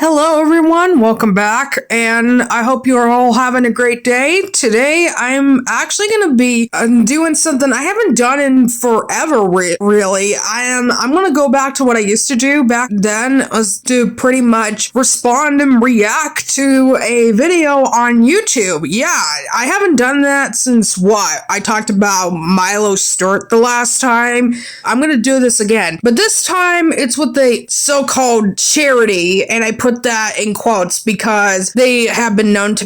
Hello everyone, welcome back, and I hope you are all having a great day. Today I'm actually going to be doing something I haven't done in forever, really. I'm going to go back to what I used to do back then, was to pretty much respond and react to a video on YouTube. Yeah, I haven't done that since what? I talked about Milo Stewart the last time. I'm going to do this again, but this time it's with the so-called charity, and I put that in quotes because they have been known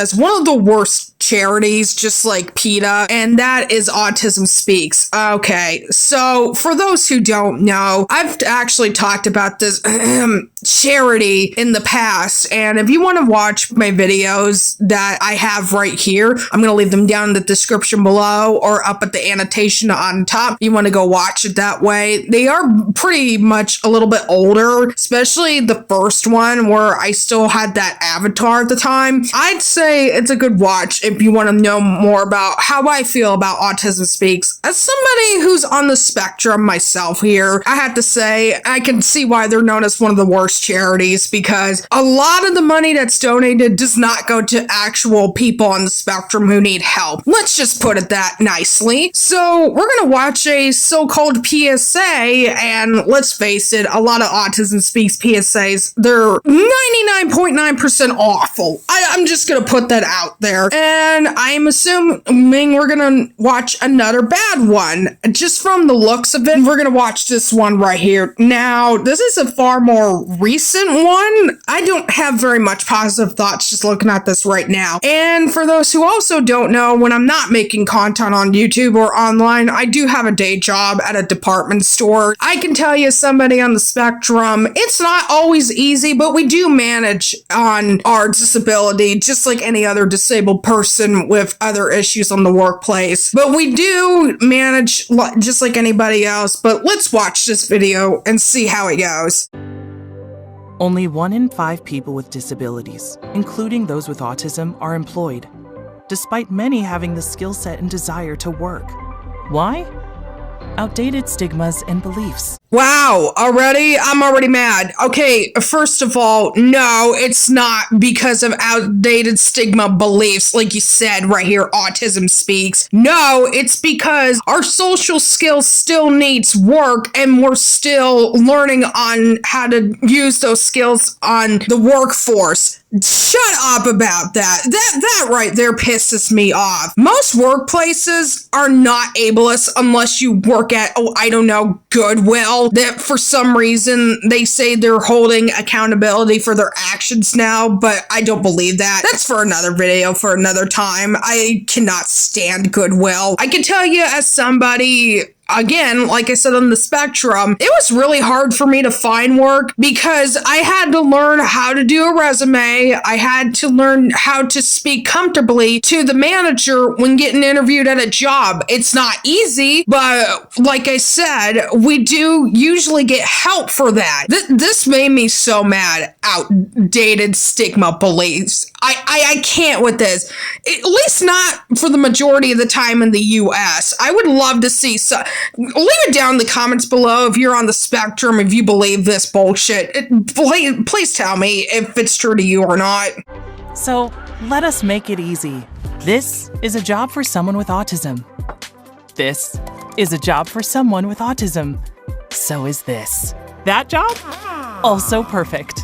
as one of the worst charities, just like PETA, and that is Autism Speaks. Okay, so for those who don't know, I've actually talked about this charity in the past, and if you want to watch my videos that I have right here, I'm going to leave them down in the description below or up at the annotation on top. You want to go watch it that way. They are pretty much a little bit older, especially the first one where I still had that avatar at the time. I'd say it's a good watch if you want to know more about how I feel about Autism Speaks. As somebody who's on the spectrum myself here, I have to say I can see why they're known as one of the worst charities, because a lot of the money that's donated does not go to actual people on the spectrum who need help. Let's just put it that nicely. So we're going to watch a so-called PSA, and let's face it, a lot of Autism Speaks PSAs, they're 99.9% awful. I'm just going to put that out there. And I'm assuming we're going to watch another bad one. Just from the looks of it, we're going to watch this one right here. Now, this is a far more recent one. I don't have very much positive thoughts just looking at this right now. And for those who also don't know, when I'm not making content on YouTube or online, I do have a day job at a department store. I can tell you, somebody on the spectrum, it's not always easy, but we do manage on our disability just like any other disabled person with other issues on the workplace. But we do manage just like anybody else. But let's watch this video and see how it goes. Only 1 in 5 people with disabilities, including those with autism, are employed, despite many having the skill set and desire to work. Why? Outdated stigmas and beliefs. Wow, already? I'm already mad. Okay, first of all, no, it's not because of outdated stigma beliefs, like you said right here, Autism Speaks. No, it's because our social skills still needs work, and we're still learning on how to use those skills on the workforce. Shut up about that. That right there pisses me off. Most workplaces are not ableist unless you work at, Goodwill, that for some reason they say they're holding accountability for their actions now, but I don't believe that. That's for another video for another time. I cannot stand Goodwill. I can tell you, as somebody, again, like I said, on the spectrum, it was really hard for me to find work because I had to learn how to do a resume. I had to learn how to speak comfortably to the manager when getting interviewed at a job. It's not easy, but like I said, we do usually get help for that. This made me so mad. Outdated stigma beliefs. I can't with this. At least not for the majority of the time in the US. I would love to see some. Leave it down in the comments below if you're on the spectrum, if you believe this bullshit. Please tell me if it's true to you or not. So, let us make it easy. This is a job for someone with autism. This is a job for someone with autism. So is this. That job? Also perfect.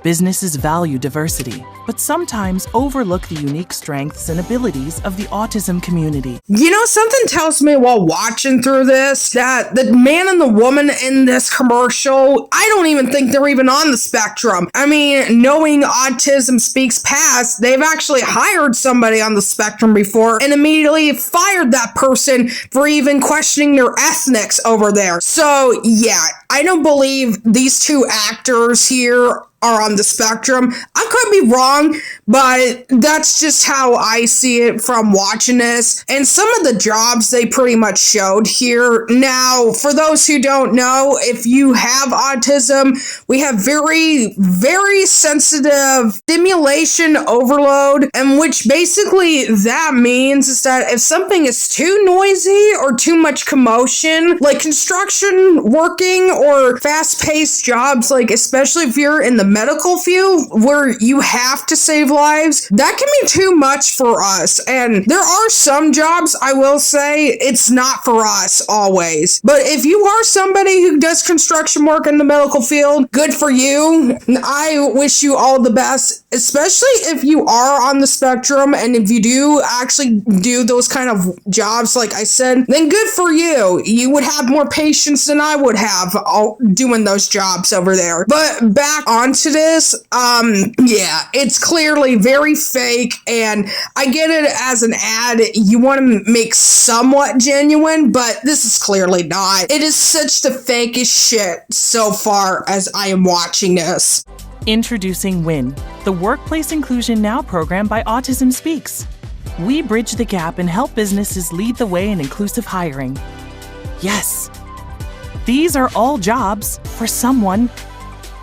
Businesses value diversity, but sometimes overlook the unique strengths and abilities of the autism community. You know, something tells me while watching through this that the man and the woman in this commercial, I don't even think they're even on the spectrum. I mean, knowing Autism Speaks past, they've actually hired somebody on the spectrum before and immediately fired that person for even questioning their ethnics over there. So yeah, I don't believe these two actors here are on the spectrum. I could be wrong. wrong, but that's just how I see it from watching this. And some of the jobs they pretty much showed here. Now, for those who don't know, if you have autism, we have very, very sensitive stimulation overload, and which basically that means is that if something is too noisy or too much commotion, like construction working or fast-paced jobs, like especially if you're in the medical field where you have to save lives, that can be too much for us. And there are some jobs, I will say, it's not for us always. But if you are somebody who does construction work in the medical field, good for you. I wish you all the best, especially if you are on the spectrum and if you do actually do those kind of jobs, like I said, then good for you. You would have more patience than I would have doing those jobs over there. But back onto this, yeah, it's clearly very fake, and I get it as an ad. You want to make somewhat genuine, but this is clearly not. It is such the fakest shit so far as I am watching this. Introducing WIN, the Workplace Inclusion Now program by Autism Speaks. We bridge the gap and help businesses lead the way in inclusive hiring. Yes, these are all jobs for someone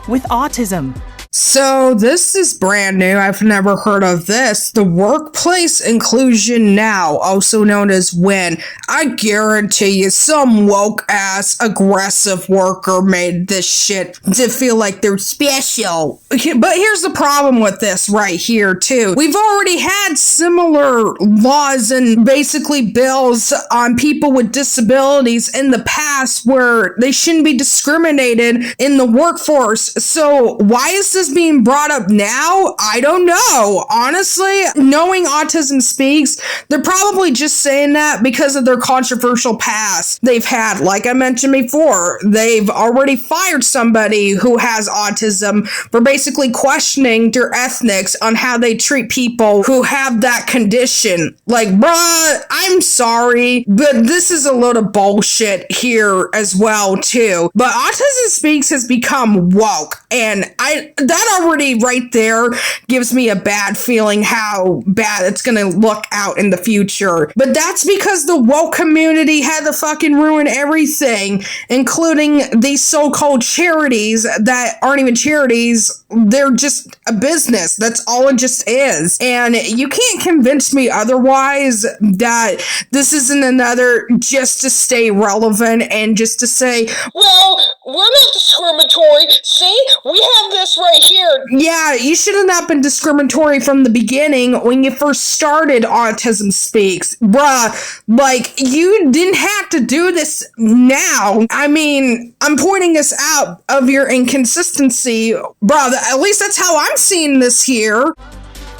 with autism. So this is brand new. I've never heard of this. The Workplace Inclusion Now, also known as WIN. I guarantee you some woke-ass, aggressive worker made this shit to feel like they're special. But here's the problem with this right here, too. We've already had similar laws and basically bills on people with disabilities in the past where they shouldn't be discriminated in the workforce. So why is this being brought up now? I don't know. Honestly, knowing Autism Speaks, they're probably just saying that because of their controversial past they've had. Like I mentioned before, they've already fired somebody who has autism for basically questioning their ethnics on how they treat people who have that condition. Like, bruh, I'm sorry, but this is a load of bullshit here as well, too. But Autism Speaks has become woke, and that already right there gives me a bad feeling how bad it's gonna look out in the future. But that's because the woke community had to fucking ruin everything, including these so-called charities that aren't even charities. They're just a business. That's all it just is. And you can't convince me otherwise that this isn't another just to stay relevant and just to say, well, we're not discriminatory. See, we have this right here. Yeah, you should have not been discriminatory from the beginning when you first started Autism Speaks. Bruh, like, you didn't have to do this now. I mean, I'm pointing this out of your inconsistency. Bruh, at least that's how I'm seeing this here.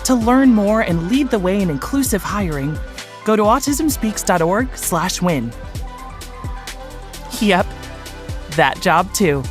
To learn more and lead the way in inclusive hiring, go to autismspeaks.org/win. Yep, that job too.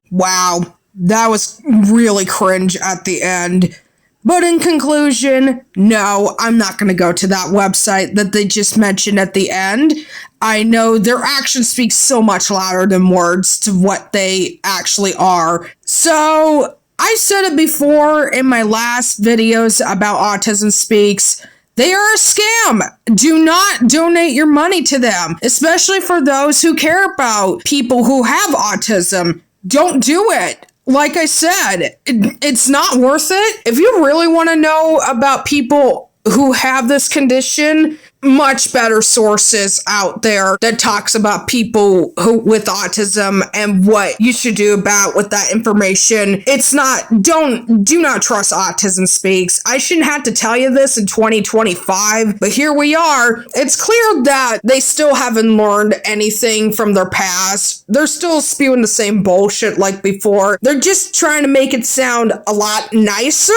Wow, that was really cringe at the end. But in conclusion, no, I'm not going to go to that website that they just mentioned at the end. I know their actions speak so much louder than words to what they actually are. So, I said it before in my last videos about Autism Speaks. They are a scam. Do not donate your money to them, especially for those who care about people who have autism. Don't do it. Like I said, it's not worth it. If you really want to know about people who have this condition, much better sources out there that talks about people who with autism and what you should do about with that information. It's not, do not trust Autism Speaks. I shouldn't have to tell you this in 2025, but here we are. It's clear that they still haven't learned anything from their past. They're still spewing the same bullshit like before. They're just trying to make it sound a lot nicer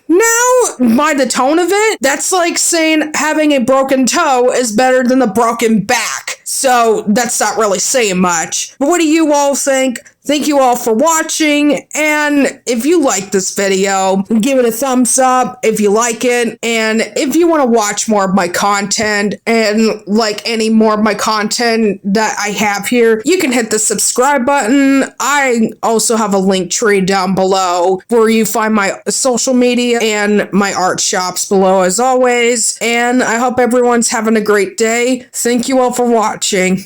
now by the tone of it. That's like saying having a broken toe is better than a broken back. So that's not really saying much. But what do you all think? Thank you all for watching, and if you like this video, give it a thumbs up if you like it, and if you want to watch more of my content and like any more of my content that I have here, you can hit the subscribe button. I also have a link tree down below where you find my social media and my art shops below as always, and I hope everyone's having a great day. Thank you all for watching.